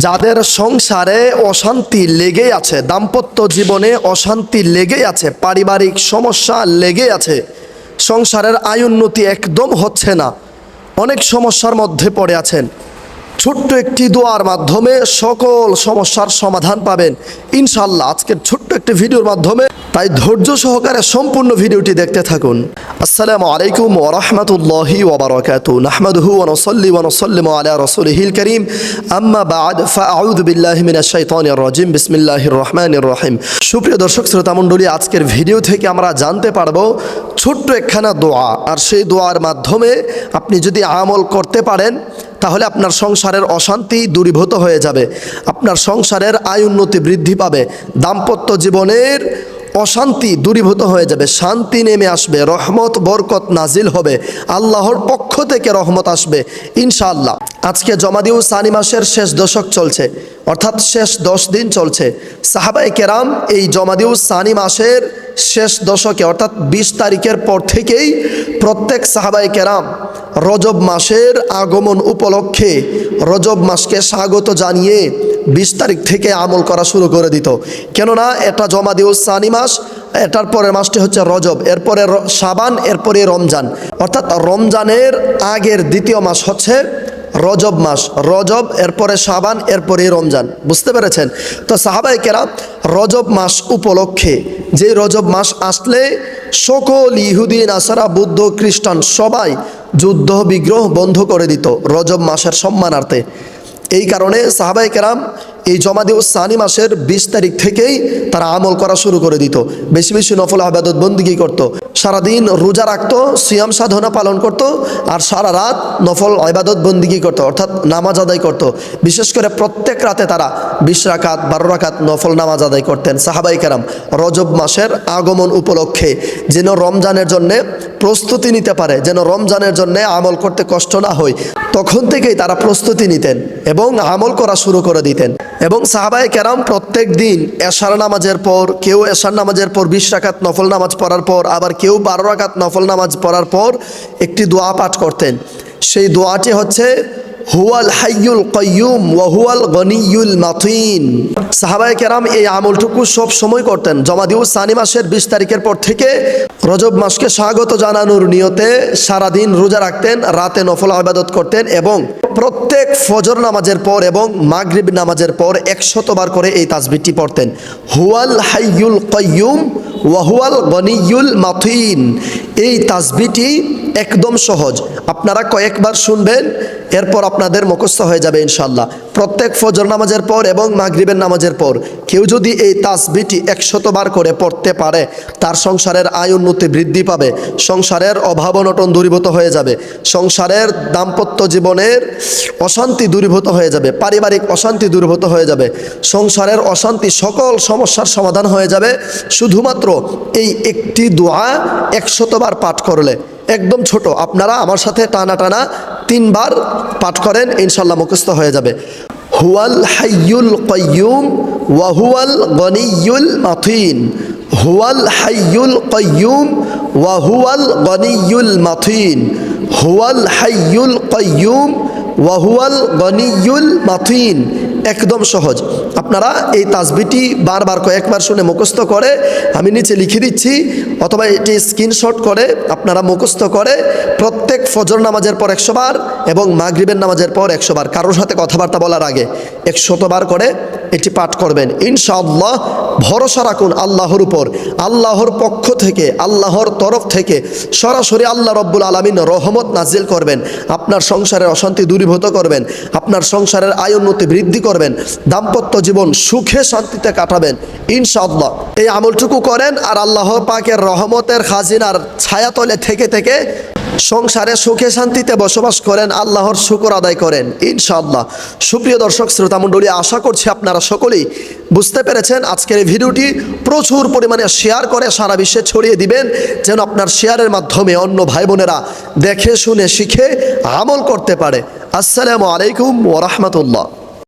যাদের সংসারে অশান্তি লেগে আছে, দাম্পত্য জীবনে অশান্তি লেগে আছে, পারিবারিক সমস্যা লেগে আছে, সংসারের আয় উন্নতি একদম হচ্ছে না, অনেক সমস্যার মধ্যে পড়ে আছেন, ছোট্ট একটি দোয়ার মাধ্যমে সকল সমস্যার সমাধান পাবেন ইনশাআল্লাহ আজকের ছোট্ট একটি ভিডিওর মাধ্যমে। তাই ধৈর্য সহকারে সম্পূর্ণ ভিডিওটি দেখতে থাকুন। আসসালামু আলাইকুম ওয়া রাহমাতুল্লাহি ওয়া বারাকাতুহু। নাহমাদুহু ওয়া নুসাল্লি ওয়া নুসাল্লিমু আলা রাসূলিহিল কারীম। আম্মা বা'দ, ফাআউযু বিল্লাহি মিনাশ শাইতানির রাজিম। বিসমিল্লাহির রহমানির রহিম। সুপ্রিয় দর্শক শ্রোতা মণ্ডলী, আজকের ভিডিও থেকে আমরা জানতে পারবো ছোট্ট একখানা দোয়া, আর সেই দোয়ার মাধ্যমে আপনি যদি আমল করতে পারেন তাহলে আপনার সংসারের অশান্তি দূরীভূত হয়ে যাবে, আপনার সংসারের আয় উন্নতি বৃদ্ধি পাবে, দাম্পত্য জীবনের অশান্তি দূরীভূত হয়ে যাবে, শান্তি নেমে আসবে, রহমত বরকত নাজিল হবে, আল্লাহর পক্ষ থেকে রহমত আসবে ইনশাআল্লাহ। আজকে জমাদিউ সানি মাসের শেষ দশক চলছে, অর্থাৎ শেষ 10 দিন চলছে। সাহাবায়ে কেরাম এই জমাদিউ সানি মাসের শেষ দশকে অর্থাৎ 20 তারিখের পর থেকেই প্রত্যেক সাহাবায়ে কেরাম রজব মাসের আগমন উপলক্ষে রজব মাসকে স্বাগত জানিয়ে 20 তারিখ থেকে আমল করা শুরু করে দিত। কেননা এটা জমাদিউ সানি মাস, এটার পরের মাসটি হচ্ছে রজব, এরপরে শাবান, এরপরে রমজান, অর্থাৎ রমজানের আগের দ্বিতীয় মাস হচ্ছে রজব মাস। রজব, এরপরে শাবান, এরপরে রমজান। বুঝতে পেরেছেন? তো সাহাবায়ে কেরাম রজব মাস উপলক্ষে, যে রজব মাস আসলে সকল ইহুদি, নাসারা, বৌদ্ধ, খ্রিস্টান সবাই যুদ্ধ বিগ্রহ বন্ধ করে দিত রজব মাসের সম্মানার্থে। এই কারণে সাহাবায়ে কেরাম এই জমাদিউ সানি মাসের 20 তারিখ থেকেই তারা আমল করা শুরু করে দিত, বেশি বেশি নফল ইবাদত বন্দেগী করত, সারাদিন রোজা রাখতো, সিয়াম সাধনা পালন করত, আর সারা রাত নফল ইবাদত বন্দেগী করত, অর্থাৎ নামাজ আদায় করত। বিশেষ করে প্রত্যেক রাতে তারা 20 রাকাত 12 রাকাত নফল নামাজ আদায় করতেন সাহাবায়ে কেরাম রজব মাসের আগমন উপলক্ষে, যেন রমজানের জন্যে প্রস্তুতি নিতে পারে, যেন রমজানের জন্যে আমল করতে কষ্ট না হয়, তখন থেকেই তারা প্রস্তুতি নিতেন এবং আমল করা শুরু করে দিতেন। এবং সাহাবায়ে কেরাম প্রত্যেক দিন এশার নামাজের পর, কেউ এশার নামাজের পর 20 রাকাত নফল নামাজ পড়ার পর, আবার কেউ 12 রাকাত নফল নামাজ পড়ার পর একটি দোয়া পাঠ করতেন। সেই দোয়াটি হচ্ছে হুয়াল হাইয়ুল কাইয়ুম ওয়া হুয়াল গনিয়ুল মাতিন। সাহাবায়ে কেরাম এই আমলটুকু সব সময় করতেন। জমাদিউ সানি মাসের 20 তারিখের পর থেকে রজব মাসকে স্বাগত জানানোর নিয়তে সারাদিন রোজা রাখতেন, রাতে নফল ইবাদত করতেন এবং প্রত্যেক ফজর নামাজের পর এবং মাগরিব নামাজের পর 100 বার করে এই তাসবিহটি পড়তেন, হুয়াল হাইয়ুল কাইয়ুম ওয়া হুয়াল গনিয়ুল মাতিন। এই তাসবিহটি একদম সহজ, আপনারা কয়েকবার শুনবেন, এরপর আপনাদের মুখস্থ হয়ে যাবে ইনশাআল্লাহ। প্রত্যেক ফজর নামাজের পর এবং মাগরিবের নামাজের পর কেউ যদি এই তাসবিহটি 100 বার করে পড়তে পারে, তার সংসারের আয় উন্নতি বৃদ্ধি পাবে, সংসারের অভাব অনটন দূরীভূত হয়ে যাবে, সংসারের দাম্পত্য জীবনের অশান্তি দূরীভূত হয়ে যাবে, পারিবারিক অশান্তি দূরীভূত হয়ে যাবে, সংসারের অশান্তি সকল সমস্যার সমাধান হয়ে যাবে শুধুমাত্র এই একটি দোয়া 100 বার পাঠ করলে। একদম ছোট, আপনারা আমার সাথে টানা টানা 3 বার পাঠ করেন, ইনশাআল্লাহ মুখস্থ হয়ে যাবে। হুয়াল হাইয়ুল কাইয়ুম ওয়া হুয়াল গনিয়ুল মাতিন, হুয়াল হাইয়ুল কাইয়ুম ওয়া হুয়াল গনিয়ুল মাতিন, হুয়াল হাইয়ুল কাইয়ুম ওয়া হুয়াল গনিয়ুল মাতিন। একদম সহজ, আপনারা এই তাসবিহটি বারবার কয়েকবার শুনে মুখস্থ করে আমি নিচে লিখে দিচ্ছি, অথবা এটি স্ক্রিনশট করে আপনারা মুখস্থ করে প্রত্যেক ফজর নামাজের পর 100 বার এবং মাগরিবের নামাজের পর 100 বার, কারোর সাথে কথাবার্তা বলার আগে 100 বার করে এটি পাঠ করবেন ইনশাআল্লাহ। ভরসা রাখুন আল্লাহর উপর, আল্লাহর পক্ষ থেকে, আল্লাহর তরফ থেকে সরাসরি আল্লাহ রব্বুল আলামিন রহমত নাজিল করবেন, আপনার সংসারের অশান্তি দূরীভূত করবেন, আপনার সংসারের আয় উন্নতি বৃদ্ধি করবেন, দাম্পত্য জীবন সুখে শান্তিতে কাটাবেন ইনশাআল্লাহ। এই আমলটুকু করেন আর আল্লাহ পাকের রহমতের খাজিনার ছায়াতলে থেকে থেকে সংসারে সুখে শান্তিতে বসবাস করেন, আল্লাহর শুকর আদায় করেন ইনশাআল্লাহ। সুপ্রিয় দর্শক শ্রোতা মণ্ডলী, আশা করছি আপনারা সকলেই বুঝতে পেরেছেন। আজকের এই ভিডিওটি প্রচুর পরিমাণে শেয়ার করে সারা বিশ্বে ছড়িয়ে দিবেন, যেন আপনার শেয়ারের মাধ্যমে অন্য ভাই বোনেরা দেখে শুনে শিখে আমল করতে পারে। আসসালামু আলাইকুম ওয়া রাহমাতুল্লাহ।